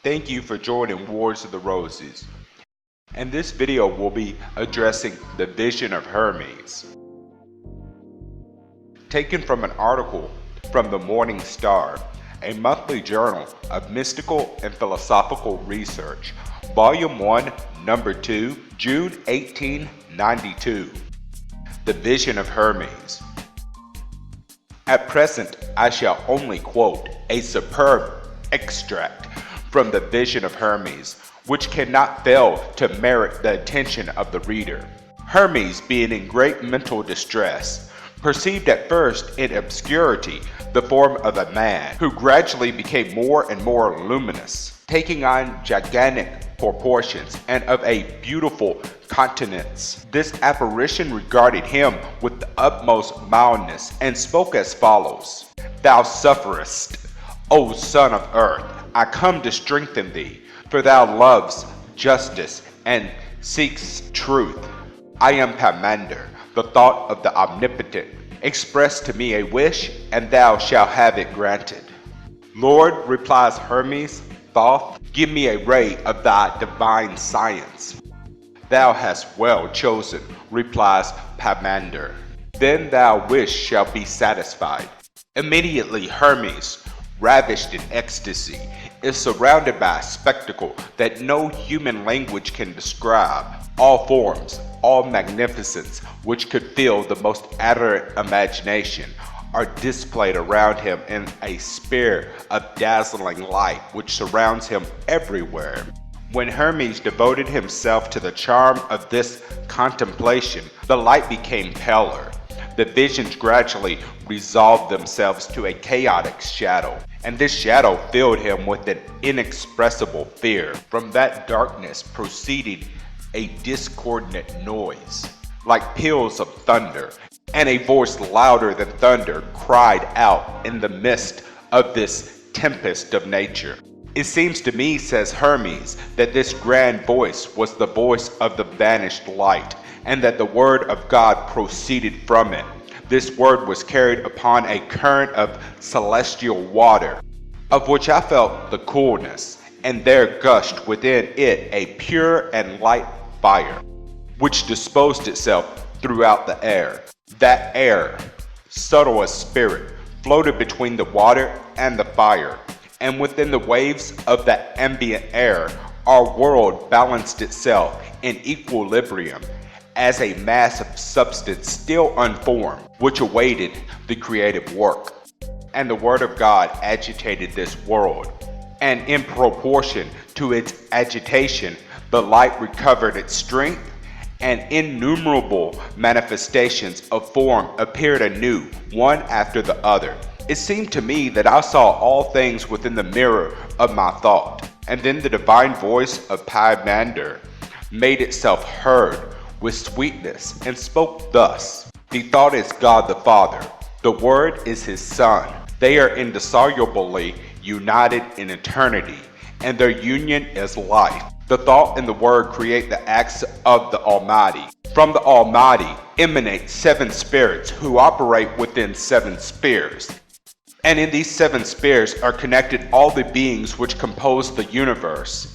Thank you for joining Wars of the Roses. And this video will be addressing the Vision of Hermes. Taken from an article from the Morningstar, a monthly journal of mystical and philosophical research, Volume 1, Number 2, June 1892. The Vision of Hermes. At present, I shall only quote a superb extract from the Vision of Hermes, which cannot fail to merit the attention of the reader. Hermes, being in great mental distress, perceived at first in obscurity the form of a man, who gradually became more and more luminous, taking on gigantic proportions and of a beautiful countenance. This apparition regarded him with the utmost mildness and spoke as follows: "Thou sufferest, O son of earth, I come to strengthen thee, for thou loves justice and seeks truth. I am Pamander, the thought of the omnipotent. Express to me a wish, and thou shalt have it granted." "Lord," replies Hermes, "Thoth, give me a ray of thy divine science." "Thou hast well chosen," replies Pamander. "Then thy wish shall be satisfied." Immediately Hermes, ravished in ecstasy, is surrounded by a spectacle that no human language can describe. All forms, all magnificence which could fill the most adorant imagination are displayed around him in a sphere of dazzling light which surrounds him everywhere. When Hermes devoted himself to the charm of this contemplation, the light became paler. The visions gradually resolved themselves to a chaotic shadow, and this shadow filled him with an inexpressible fear. From that darkness proceeded a discordant noise, like peals of thunder, and a voice louder than thunder cried out in the midst of this tempest of nature. "It seems to me," says Hermes, "that this grand voice was the voice of the vanished light, and that the word of God proceeded from it. This word was carried upon a current of celestial water, of which I felt the coolness, and there gushed within it a pure and light fire, which disposed itself throughout the air. That air, subtle as spirit, floated between the water and the fire, and within the waves of that ambient air, our world balanced itself in equilibrium, as a mass of substance still unformed, which awaited the creative work. And the word of God agitated this world, and in proportion to its agitation, the light recovered its strength, and innumerable manifestations of form appeared anew, one after the other. It seemed to me that I saw all things within the mirror of my thought. And then the divine voice of Pamander made itself heard with sweetness and spoke thus: "The thought is God the Father, the Word is His Son. They are indissolubly united in eternity, and their union is life. The thought and the Word create the acts of the Almighty. From the Almighty emanate 7 spirits who operate within 7 spheres. And in these 7 spheres are connected all the beings which compose the universe.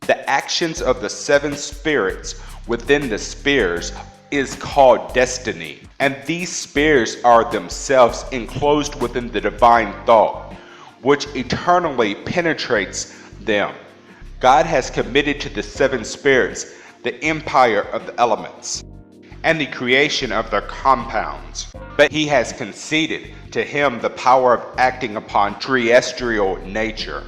The actions of the 7 spirits within the spheres is called destiny, and these spheres are themselves enclosed within the divine thought, which eternally penetrates them. God has committed to the 7 spirits the empire of the elements and the creation of their compounds, but He has conceded to him the power of acting upon terrestrial nature.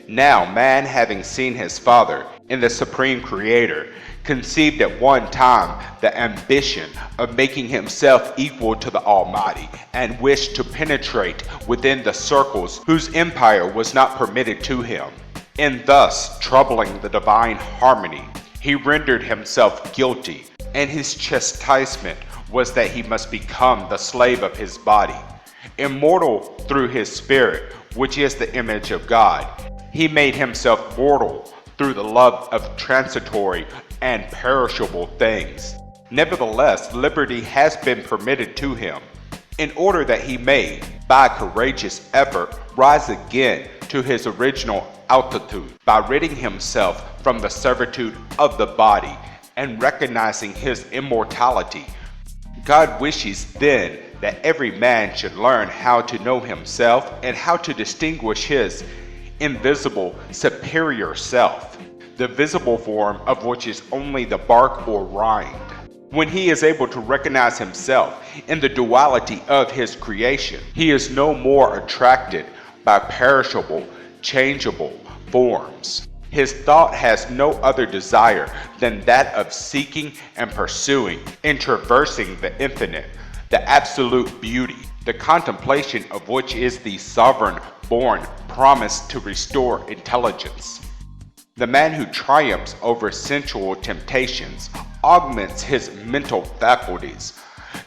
Now man, having seen his Father in the Supreme Creator, conceived at one time the ambition of making himself equal to the Almighty, and wished to penetrate within the circles whose empire was not permitted to him. In thus troubling the divine harmony, he rendered himself guilty, and his chastisement was that he must become the slave of his body. Immortal through his spirit, which is the image of God, he made himself mortal through the love of transitory and perishable things. Nevertheless, liberty has been permitted to him, in order that he may, by courageous effort, rise again to his original altitude by ridding himself from the servitude of the body and recognizing his immortality. God wishes then that every man should learn how to know himself and how to distinguish his invisible superior self, the visible form of which is only the bark or rind. When he is able to recognize himself in the duality of his creation, he is no more attracted by perishable, changeable forms. His thought has no other desire than that of seeking and pursuing and traversing the infinite, the absolute beauty, the contemplation of which is the sovereign-born promise to restore intelligence. The man who triumphs over sensual temptations augments his mental faculties.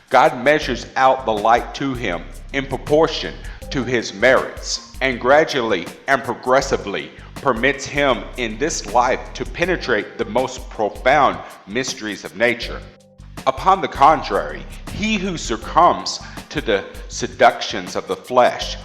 God measures out the light to him in proportion to his merits, and gradually and progressively permits him in this life to penetrate the most profound mysteries of nature. Upon the contrary, he who succumbs to the seductions of the flesh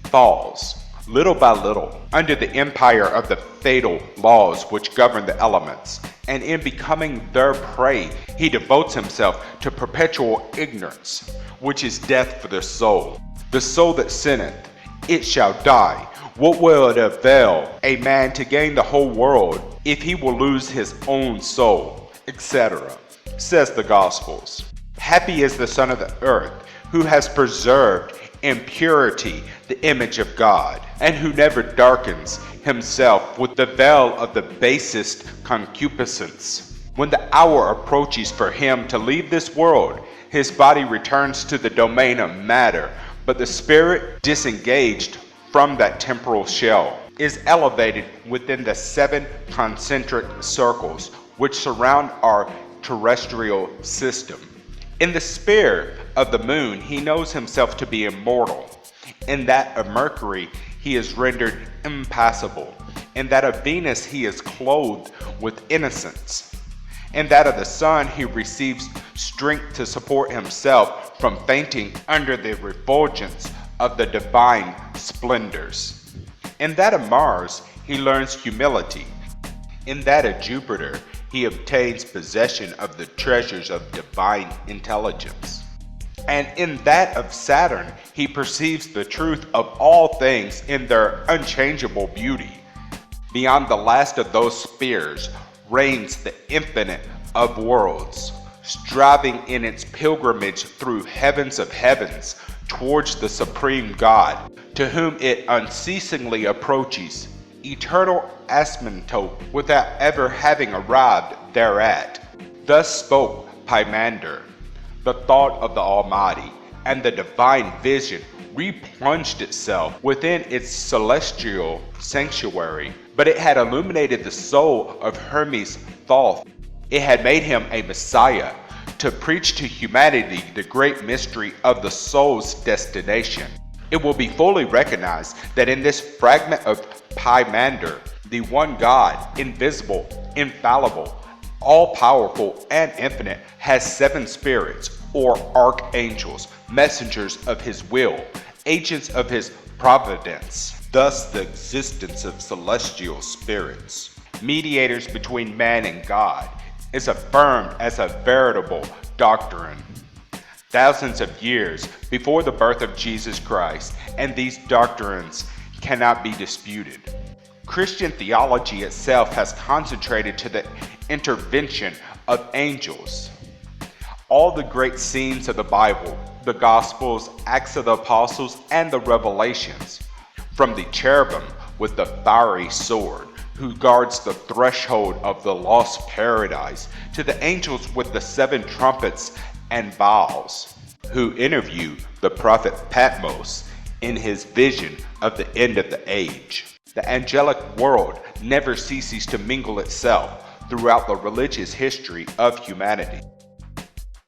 falls, little by little, under the empire of the fatal laws which govern the elements, and in becoming their prey, he devotes himself to perpetual ignorance, which is death for the soul. The soul that sinneth, it shall die. What will it avail a man to gain the whole world if he will lose his own soul, etc., says the Gospels. Happy is the son of the earth who has preserved in purity the image of God, and who never darkens himself with the veil of the basest concupiscence. When the hour approaches for him to leave this world, his body returns to the domain of matter, but the spirit, disengaged from that temporal shell, is elevated within the 7 concentric circles which surround our terrestrial system. In the sphere of the moon, he knows himself to be immortal. In that of Mercury, he is rendered impassible. In that of Venus, he is clothed with innocence. In that of the sun, he receives strength to support himself from fainting under the refulgence of the divine splendors. In that of Mars, he learns humility. In that of Jupiter, he obtains possession of the treasures of divine intelligence. And in that of Saturn, he perceives the truth of all things in their unchangeable beauty. Beyond the last of those spheres reigns the infinite of worlds, striving in its pilgrimage through heavens of heavens towards the supreme God, to whom it unceasingly approaches, eternal asymptote, without ever having arrived thereat. Thus spoke Pymander. The thought of the Almighty and the divine vision replunged itself within its celestial sanctuary, but it had illuminated the soul of Hermes Thoth. It had made him a Messiah to preach to humanity the great mystery of the soul's destination. It will be fully recognized that in this fragment of Pymander, the one God, invisible, infallible, all-powerful, and infinite, has 7 spirits, or archangels, messengers of his will, agents of his providence. Thus the existence of celestial spirits, mediators between man and God, is affirmed as a veritable doctrine. Thousands of years before the birth of Jesus Christ, and these doctrines cannot be disputed. Christian theology itself has concentrated to the intervention of angels. All the great scenes of the Bible, the Gospels, Acts of the Apostles, and the Revelations, from the cherubim with the fiery sword, who guards the threshold of the lost paradise, to the angels with the 7 trumpets and vials, who interview the prophet Patmos in his vision of the end of the age. The angelic world never ceases to mingle itself throughout the religious history of humanity.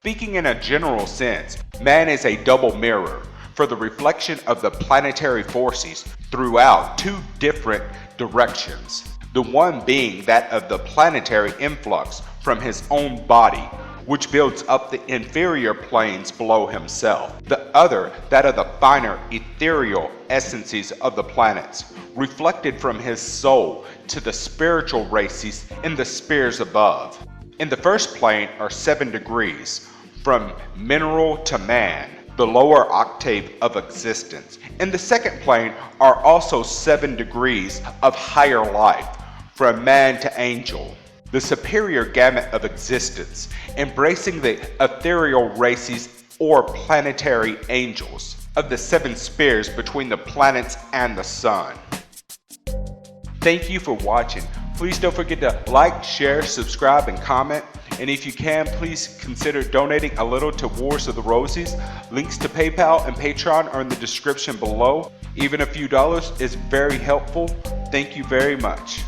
Speaking in a general sense, man is a double mirror for the reflection of the planetary forces throughout 2 different directions. The one being that of the planetary influx from his own body, which builds up the inferior planes below himself. The other, that of the finer ethereal essences of the planets, reflected from his soul to the spiritual races in the spheres above. In the first plane are 7 degrees, from mineral to man, the lower octave of existence. In the second plane are also 7 degrees of higher life, from man to angel, the superior gamut of existence, embracing the ethereal races or planetary angels of the 7 spheres between the planets and the sun. Thank you for watching. Please don't forget to like, share, subscribe, and comment. And if you can, please consider donating a little to Wars of the Rosies. Links to PayPal and Patreon are in the description below. Even a few dollars is very helpful. Thank you very much.